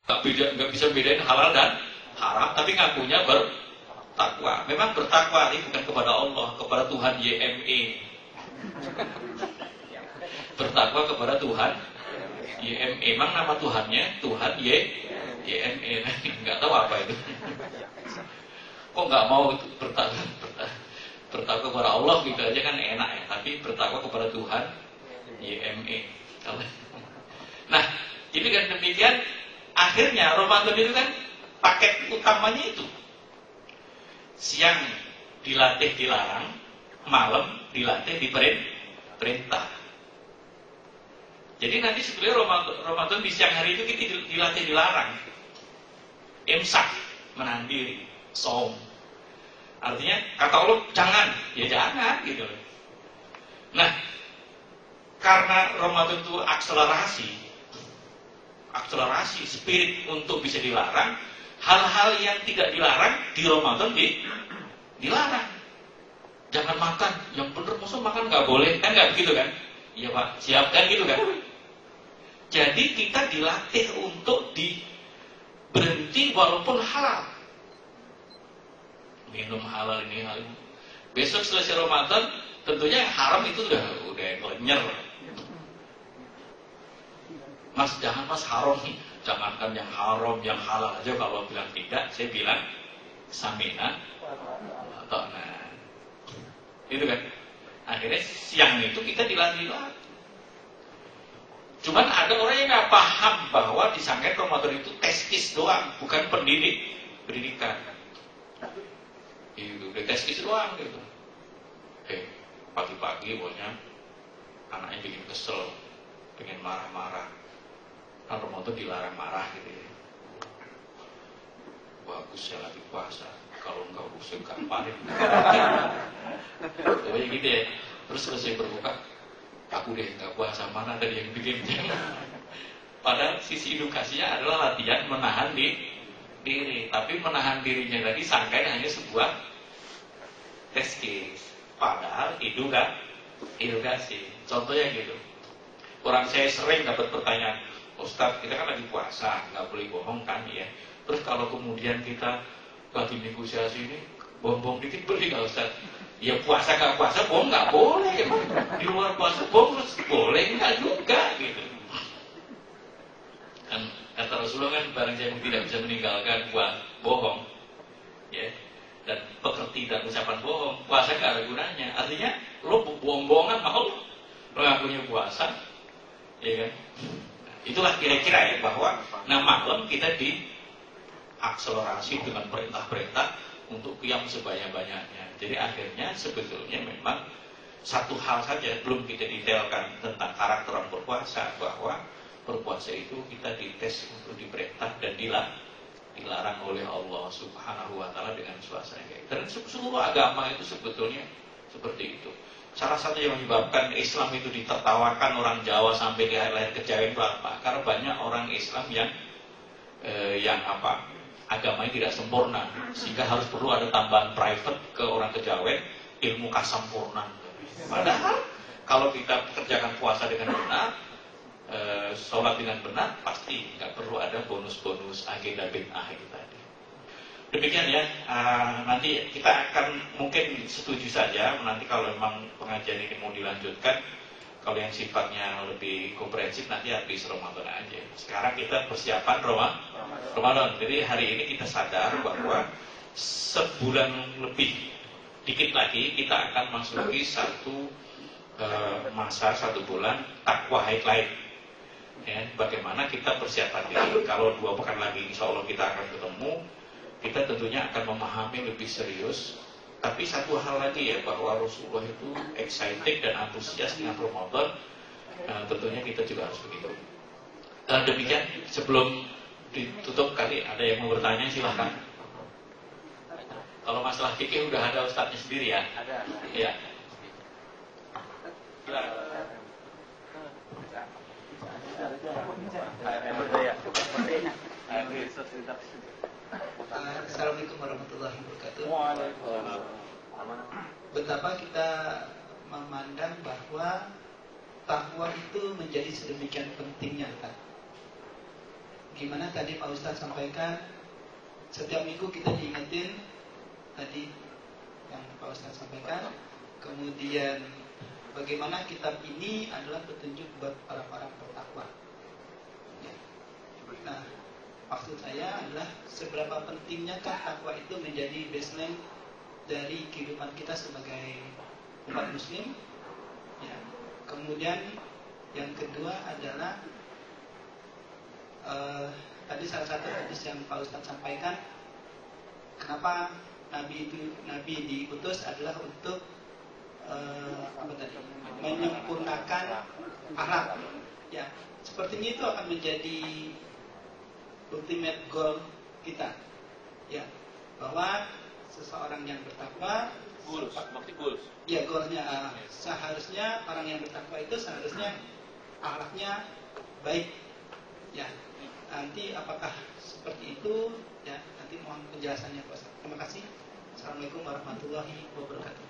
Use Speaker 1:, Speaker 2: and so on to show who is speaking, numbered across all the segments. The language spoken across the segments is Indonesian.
Speaker 1: nggak bisa bedain halal dan haram, tapi ngakunya bertakwa. Memang bertakwa ini bukan kepada Allah, kepada Tuhan YME. Bertakwa kepada Tuhan YME. Emang nama Tuhannya Tuhan YME. Nggak tahu apa itu. Kok nggak mau bertakwa kepada Allah gitu aja kan enak ya. Tapi bertakwa kepada Tuhan YME. Nah, jadi kan demikian. Akhirnya Ramadan itu kan paket utamanya itu. Siang dilatih dilarang, malam dilatih diperintah. Jadi nanti sebetulnya Ramadan di siang hari itu kita dilatih dilarang. Imsak, menahan diri, saum. Artinya kata Allah jangan, ya jangan gitu. Nah, karena Ramadan itu akselerasi spirit untuk bisa dilarang, hal-hal yang tidak dilarang di Ramadan dilarang. Jangan makan, yang bener maksud makan nggak boleh, kan nggak begitu kan? Iya Pak, siap kan gitu kan? Jadi kita dilatih untuk berhenti walaupun halal. Minum halal ini halal. Besok selesai Ramadan, tentunya yang haram itu udah nyer. Mas jangan mas haram, jangankan yang haram, yang halal aja kalau bilang tidak, saya bilang samina atau nah. Itu kan. Akhirnya siang itu kita dilatih. Cuman ada orang yang nggak paham bahwa disangka Ramadan itu teskis doang, bukan pendidikan. Itu udah teskis doang gitu. Pagi-pagi pokoknya anaknya bikin kesel, pengen marah-marah. Kan Ramadan dilarang marah gitu ya. Bagus saya lagi puasa. Kalau enggak usah gamparin. Pokoknya gitu ya. Terus selesai berbuka, aku deh enggak puasa, mana tadi yang bikin. Padahal sisi edukasinya adalah latihan menahan diri. Tapi menahan dirinya tadi sangkanya hanya sebuah test case. Padahal edukasi. Contohnya gitu. Orang saya sering dapat pertanyaan, Ustaz, kita kan lagi puasa, nggak boleh bohong kan ya. Terus kalau kemudian kita lagi negosiasi ini, bohong dikit boleh nggak Ustaz? Ya puasa nggak puasa, bohong nggak boleh. Di luar puasa bohong boleh nggak juga gitu. Kan kata Rasulullah kan barang siapa tidak bisa meninggalkan bohong, ya, dan pekerti dan ucapan bohong, puasa nggak ada gunanya. Artinya lo bohong-bohongan mau lo nggak punya puasa, ya kan? Itulah kira-kira ya bahwa malam kita diakselerasi dengan perintah-perintah untuk qiyam sebanyak-banyaknya. Jadi akhirnya sebetulnya memang satu hal saja belum kita detailkan tentang karakter orang berpuasa, bahwa berpuasa itu kita dites untuk diperintah dan dilarang oleh Allah Subhanahu wa taala dengan suasana kayak. Dan seluruh agama itu sebetulnya seperti itu. Salah satu yang menyebabkan Islam itu ditertawakan orang Jawa sampai di lahir kejawen itu apa? Karena banyak orang Islam yang agamanya tidak sempurna, sehingga harus perlu ada tambahan private ke orang kejawen, ilmu kasampurnan. Padahal kalau kita kerjakan puasa dengan benar, sholat dengan benar, pasti nggak perlu ada bonus-bonus agenda bid'ah itu tadi. Demikian ya, nanti kita akan mungkin setuju saja nanti kalau memang pengajian ini mau dilanjutkan. Kalau yang sifatnya lebih komprehensif nanti habis Ramadan aja. Sekarang kita persiapan Ramadan. Jadi hari ini kita sadar bahwa sebulan lebih dikit lagi kita akan masuki satu masa 1 bulan takwa highlight. Ya, bagaimana kita persiapan diri. Kalau 2 pekan lagi insya Allah kita akan ketemu. Kita tentunya akan memahami lebih serius. Tapi satu hal lagi ya, bahwa Rasulullah itu excited dan antusias dengan Ramadan. Tentunya kita juga harus begitu. Demikian, sebelum ditutup kali ada yang mau bertanya silahkan. Kalau masalah fikih udah ada ustadznya sendiri ya. Ada. Iya.
Speaker 2: Assalamualaikum warahmatullahi wabarakatuh. Betapa kita memandang bahwa takwa itu menjadi sedemikian pentingnya, Pak. gimana tadi Pak Ustadz sampaikan, setiap minggu kita diingetin tadi yang Pak Ustadz sampaikan. Kemudian bagaimana kitab ini adalah petunjuk buat para bertakwa. Ya. Nah, maksud saya adalah seberapa pentingnya takwa itu menjadi baseline dari kehidupan kita sebagai umat muslim. Ya. Kemudian yang kedua adalah tadi salah satu hadis yang Pak Ustadz sampaikan, kenapa Nabi diutus adalah untuk menyempurnakan akhlak. Ya, sepertinya itu akan menjadi ultimate goal kita. Ya, bahwa seseorang yang bertakwa, ya goalnya seharusnya orang yang bertakwa itu seharusnya akhlaknya baik. Ya, nanti apakah seperti itu? Ya, nanti mohon penjelasannya Pak Ustaz. Terima kasih. Assalamualaikum warahmatullahi wabarakatuh.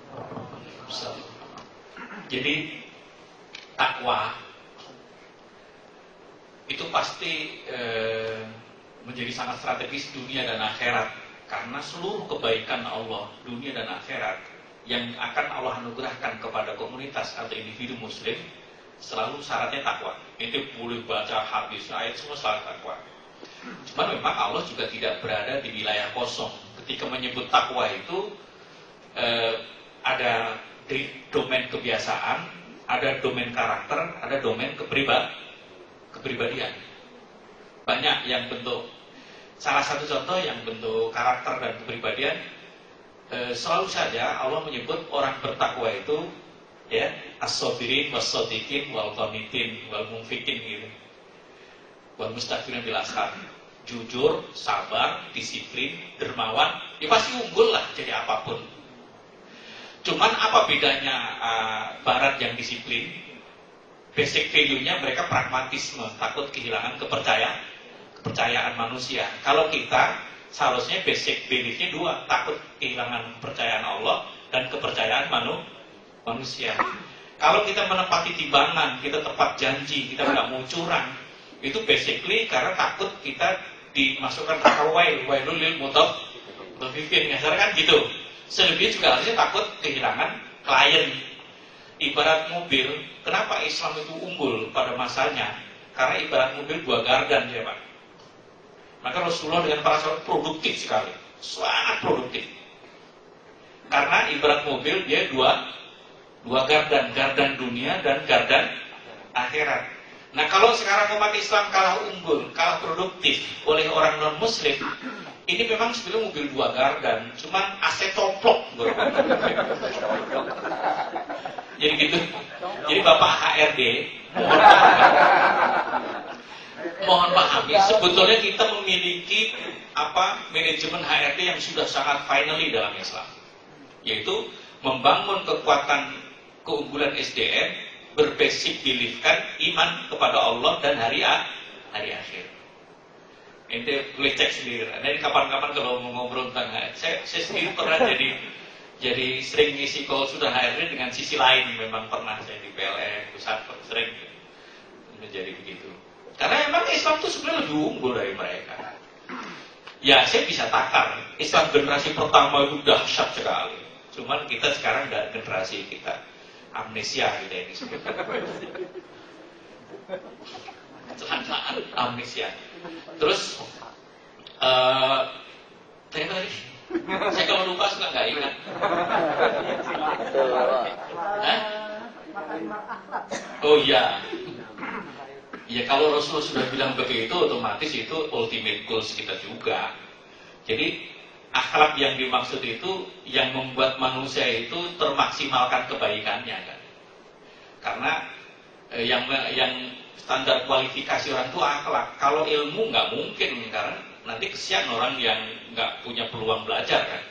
Speaker 1: Jadi takwa itu pasti menjadi sangat strategis dunia dan akhirat, karena seluruh kebaikan Allah dunia dan akhirat yang akan Allah anugerahkan kepada komunitas atau individu muslim selalu syaratnya takwa. Itu boleh baca hadis, ayat semua syarat takwa. Cuma memang Allah juga tidak berada di wilayah kosong. Ketika menyebut takwa itu ada di domain kebiasaan, ada domain karakter, ada domain kepribadian. Banyak yang bentuk. Salah satu contoh yang bentuk karakter dan kepribadian, selalu saja Allah menyebut orang bertakwa itu ya as-sabirin was-shadiqin wal qanitin wal munfiqin gitu. Wal mustaghfirin bil ashar. Jujur, sabar, disiplin, dermawan, ya pasti unggul lah jadi apapun. Cuman apa bedanya barat yang disiplin? Basic value-nya mereka pragmatisme, takut kehilangan kepercayaan manusia. Kalau kita seharusnya basic belief-nya dua, takut kehilangan kepercayaan Allah dan kepercayaan manusia. Kalau kita menepati timbangan, kita tepat janji, kita nggak mau curang, itu basically karena takut kita dimasukkan neraka wailul lil mutaffifin. Karena kan gitu. Selebihnya juga harusnya takut kehilangan klien. Ibarat mobil, kenapa Islam itu unggul pada masanya? Karena ibarat mobil dua gardan ya Pak. Maka Rasulullah dengan para sahabat produktif sekali, sangat produktif. Karena ibarat mobil dia dua gardan dunia dan gardan akhirat. Nah kalau sekarang umat Islam kalah unggul, kalah produktif oleh orang non Muslim, ini memang sebenarnya mobil dua gardan, cuman AC coplok. Jadi gitu. Jadi Bapak HRD, mohon pahami, sebetulnya kita memiliki manajemen HRD yang sudah sangat finally dalam Islam, yaitu membangun kekuatan keunggulan SDM berbasic beliefkan iman kepada Allah dan hari akhir. Ente boleh cek sendiri. Nanti kapan-kapan kalau mau ngobrol tentang HRD, saya sendiri pernah jadi sering ngisi call sudah HRD dengan sisi lain. Memang pernah saya di PLN pusat sering menjadi begitu. Karena memang Islam itu sebenarnya lebih unggul dari mereka. Ya saya bisa takar Islam generasi pertama itu dahsyat sekali. Cuman kita sekarang dari generasi kita amnesia kita ini sebutkan. Kecelakaan amnesia. Terus tadi saya kalau lupa suka nggak ingat. Oh iya. Ya kalau Rasulullah sudah bilang begitu, otomatis itu ultimate goals kita juga. Jadi akhlak yang dimaksud itu yang membuat manusia itu termaksimalkan kebaikannya kan. Karena yang standar kualifikasi orang itu akhlak. Kalau ilmu nggak mungkin, karena nanti kesian orang yang nggak punya peluang belajar kan.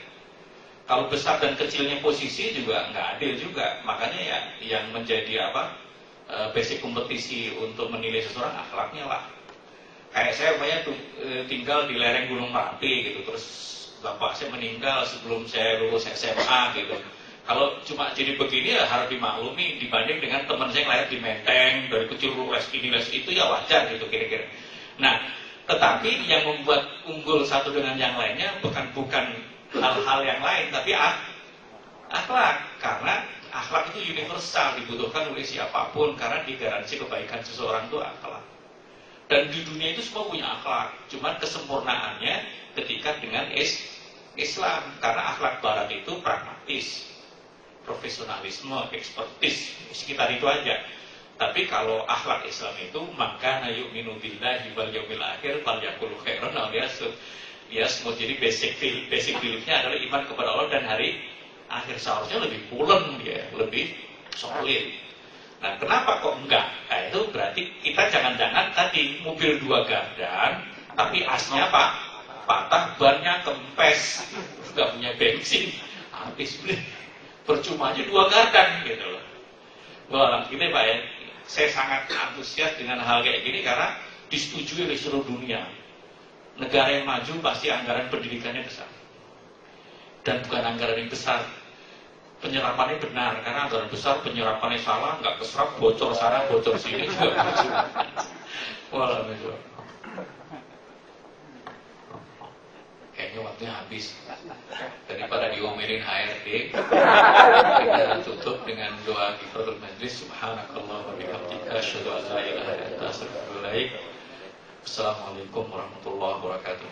Speaker 1: Kalau besar dan kecilnya posisi juga nggak adil juga. Makanya ya yang menjadi basic kompetisi untuk menilai seseorang akhlaknya lah. Kayak saya tinggal di lereng Gunung Merapi gitu, terus bapak saya meninggal sebelum saya lulus SMA gitu. Kalau cuma jadi begini ya harus dimaklumi dibanding dengan teman saya yang lahir di Menteng dari kecil les ini les itu ya wajar gitu kira-kira. Nah Tetapi yang membuat unggul satu dengan yang lainnya bukan hal-hal yang lain, tapi akhlak. Karena akhlak itu universal, dibutuhkan oleh siapapun, karena digaransi kebaikan seseorang itu akhlak. Dan di dunia itu semua punya akhlak, cuman kesempurnaannya ketika dengan Islam. Karena akhlak Barat itu pragmatis, profesionalisme, ekspertis, sekitar itu aja. Tapi kalau akhlak Islam itu maka yu'minu billahi wal yaumil akhir falyaqul khairan aw liyasmut. Dia semua, jadi basic beliefnya adalah iman kepada Allah dan hari akhir. Seharusnya lebih pulen dia, lebih solid. Nah, kenapa kok enggak? Nah, itu berarti kita jangan-jangan tadi mobil 2 gardan tapi asnya patah, bannya kempes, nggak punya bensin, habis beli. Percuma aja 2 gardan gitu loh. Wah, gini Pak ya. Saya sangat antusias dengan hal kayak gini karena disetujui oleh seluruh dunia. Negara yang maju pasti anggaran pendidikannya besar. Dan bukan anggaran yang besar, penyerapannya benar. Karena anggaran besar, penyerapannya salah, nggak keserap, bocor sana, bocor sini juga maju. Wah, itu. Kayaknya waktunya habis. Daripada diomelin HRD, kita tutup dengan doa kifaratul majlis. Subhanakallah wa bihamdika asyhadu an la ilaha illa anta astaghfiruka wa atubu ilaik. Assalamualaikum warahmatullahi wabarakatuh.